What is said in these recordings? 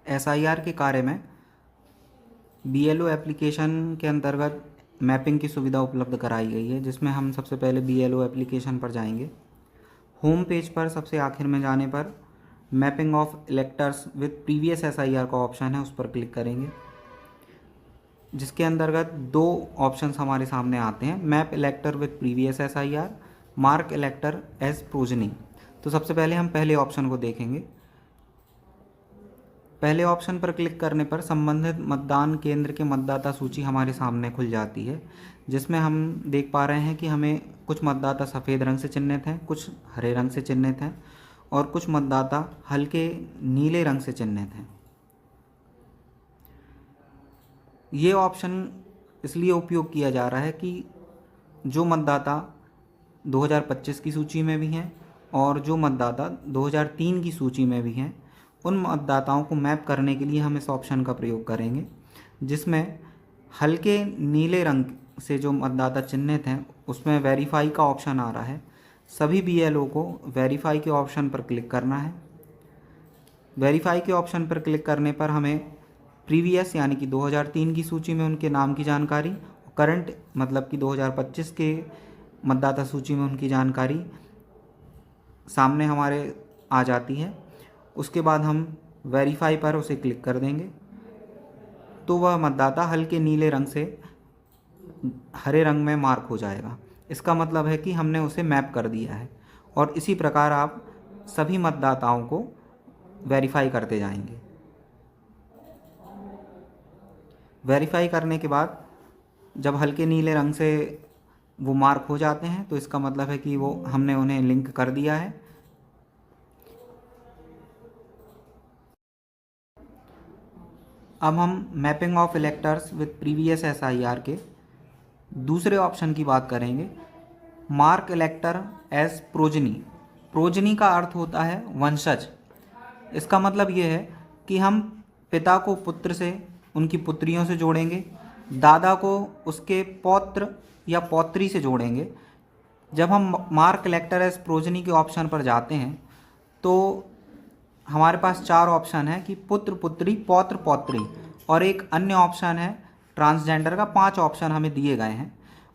SIR के कार्य में बीएलओ एप्लीकेशन के अंतर्गत मैपिंग की सुविधा उपलब्ध कराई गई है, जिसमें हम सबसे पहले बीएलओ एप्लीकेशन पर जाएंगे। होम पेज पर सबसे आखिर में जाने पर mapping of electors with previous SIR का ऑप्शन है, उस पर क्लिक करेंगे, जिसके अंतर्गत दो ऑप्शंस हमारे सामने आते हैं, map elector with previous SIR, mark elector as progeny. तो सबसे पहले हम पहले ऑप्शन को देखेंगे। पहले ऑप्शन पर क्लिक करने पर संबंधित मतदान केंद्र के मतदाता सूची हमारे सामने खुल जाती है, जिसमें हम देख पा रहे हैं कि हमें कुछ मतदाता सफ़ेद रंग से चिन्हित हैं, कुछ हरे रंग से चिन्हित हैं और कुछ मतदाता हल्के नीले रंग से चिन्हित हैं। ये ऑप्शन इसलिए उपयोग किया जा रहा है कि जो मतदाता 2025 की सूची में भी हैं और जो मतदाता 2003 की सूची में भी हैं, उन मतदाताओं को मैप करने के लिए हम इस ऑप्शन का प्रयोग करेंगे, जिसमें हल्के नीले रंग से जो मतदाता चिन्हित हैं उसमें वेरीफाई का ऑप्शन आ रहा है। सभी बीएलओ को वेरीफाई के ऑप्शन पर क्लिक करना है। वेरीफाई के ऑप्शन पर क्लिक करने पर हमें प्रीवियस यानी कि 2003 की सूची में उनके नाम की जानकारी, करंट मतलब कि 2025 के मतदाता सूची में उनकी जानकारी सामने हमारे आ जाती है। उसके बाद हम वेरीफाई पर उसे क्लिक कर देंगे तो वह मतदाता हल्के नीले रंग से हरे रंग में मार्क हो जाएगा। इसका मतलब है कि हमने उसे मैप कर दिया है। और इसी प्रकार आप सभी मतदाताओं को वेरीफाई करते जाएंगे। वेरीफाई करने के बाद जब हल्के नीले रंग से वो मार्क हो जाते हैं तो इसका मतलब है कि वो हमने उन्हें लिंक कर दिया है। अब हम mapping of electors with previous SIR के दूसरे ऑप्शन की बात करेंगे, mark elector as progeny. Progeny का अर्थ होता है वंशज। इसका मतलब ये है कि हम पिता को पुत्र से, उनकी पुत्रियों से जोड़ेंगे, दादा को उसके पौत्र या पौत्री से जोड़ेंगे। जब हम मार्क इलेक्टर एज प्रोजनी के ऑप्शन पर जाते हैं तो हमारे पास चार ऑप्शन है कि पुत्र पुत्री पौत्र पौत्री, और एक अन्य ऑप्शन है ट्रांसजेंडर का। 5 ऑप्शन हमें दिए गए हैं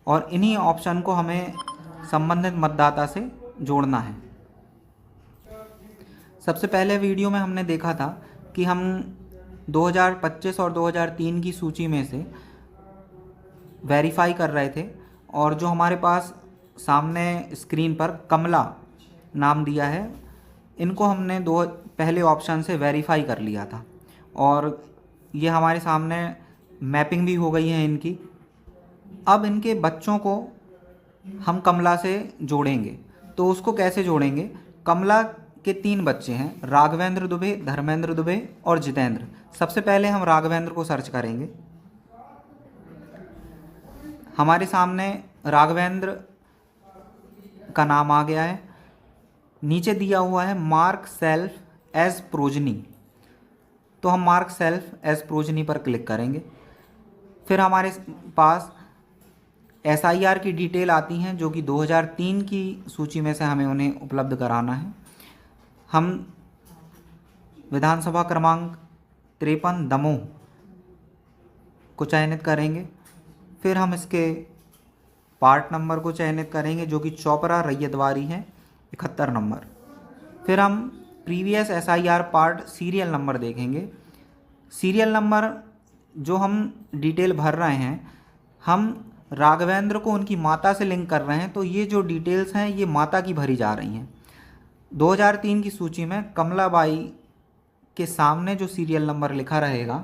और इन्हीं ऑप्शन को हमें संबंधित मतदाता से जोड़ना है। सबसे पहले वीडियो में हमने देखा था कि हम 2025 और 2003 की सूची में से वेरीफाई कर रहे थे और जो हमारे पास सामने स्क्रीन पर कमला नाम दिया है, इनको हमने पहले ऑप्शन से वेरीफाई कर लिया था और ये हमारे सामने मैपिंग भी हो गई है इनकी। अब इनके बच्चों को हम कमला से जोड़ेंगे। तो उसको कैसे जोड़ेंगे? कमला के 3 बच्चे हैं, राघवेंद्र दुबे, धर्मेंद्र दुबे और जितेंद्र। सबसे पहले हम राघवेंद्र को सर्च करेंगे। हमारे सामने राघवेंद्र का नाम आ गया है। नीचे दिया हुआ है मार्क सेल्फ एज प्रोजनी, तो हम मार्क सेल्फ एज प्रोजनी पर क्लिक करेंगे। फिर हमारे पास एसआईआर की डिटेल आती हैं जो कि 2003 की सूची में से हमें उन्हें उपलब्ध कराना है। हम विधानसभा क्रमांक 53 दमोह को चयनित करेंगे। फिर हम इसके पार्ट नंबर को चयनित करेंगे जो कि चौपरा रैयतवाड़ी है 71 नंबर। फिर हम previous SIR part serial number देखेंगे। सीरियल नंबर जो हम डिटेल भर रहे हैं, हम राघवेंद्र को उनकी माता से लिंक कर रहे हैं, तो ये जो डिटेल्स हैं ये माता की भरी जा रही हैं। 2003 की सूची में कमलाबाई के सामने जो सीरियल नंबर लिखा रहेगा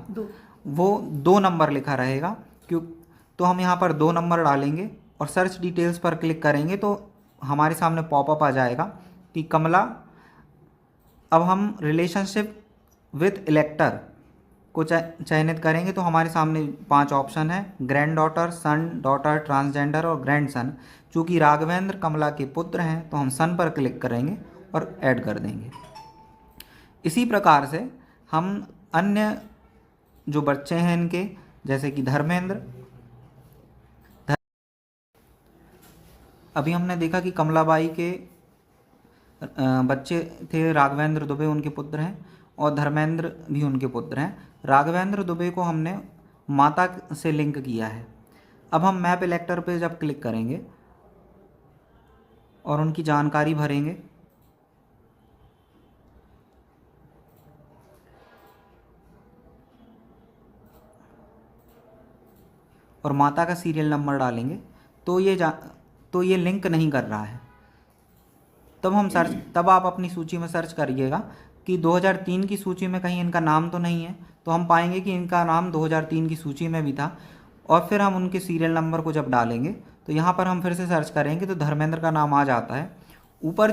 वो 2 नंबर लिखा रहेगा, तो हम यहाँ पर 2 नंबर डालेंगे और सर्च डिटेल्स पर क्लिक करेंगे तो हमारे सामने पॉपअप आ जाएगा कि कमला। अब हम रिलेशनशिप विथ इलेक्टर को चयनित करेंगे तो हमारे सामने 5 ऑप्शन है, ग्रैंड डॉटर, सन, डॉटर, ट्रांसजेंडर और ग्रैंड सन। चूँकि राघवेंद्र कमला के पुत्र हैं तो हम सन पर क्लिक करेंगे और ऐड कर देंगे। इसी प्रकार से हम अन्य जो बच्चे हैं इनके, जैसे कि धर्मेंद्र, अभी हमने देखा कि कमलाबाई के बच्चे थे राघवेंद्र दुबे, उनके पुत्र हैं, और धर्मेंद्र भी उनके पुत्र हैं। राघवेंद्र दुबे को हमने माता से लिंक किया है। अब हम मैप इलेक्टर पे जब क्लिक करेंगे और उनकी जानकारी भरेंगे, और माता का सीरियल नंबर डालेंगे, तो ये लिंक नहीं कर रहा है। तब आप अपनी सूची में सर्च करिएगा कि 2003 की सूची में कहीं इनका नाम तो नहीं है, तो हम पाएंगे कि इनका नाम 2003 की सूची में भी था। और फिर हम उनके सीरियल नंबर को जब डालेंगे तो यहाँ पर हम फिर से सर्च करेंगे तो धर्मेंद्र का नाम आ जाता है। ऊपर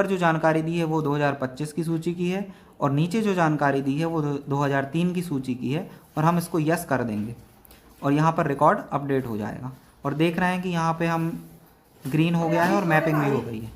जो जानकारी दी है वो 2025 की सूची की है, और नीचे जो जानकारी दी है वो 2003 की सूची की है, और हम इसको यस कर देंगे और यहाँ पर रिकॉर्ड अपडेट हो जाएगा। और देख रहे हैं कि यहाँ पे हम ग्रीन हो गया है और मैपिंग भी हो गई है।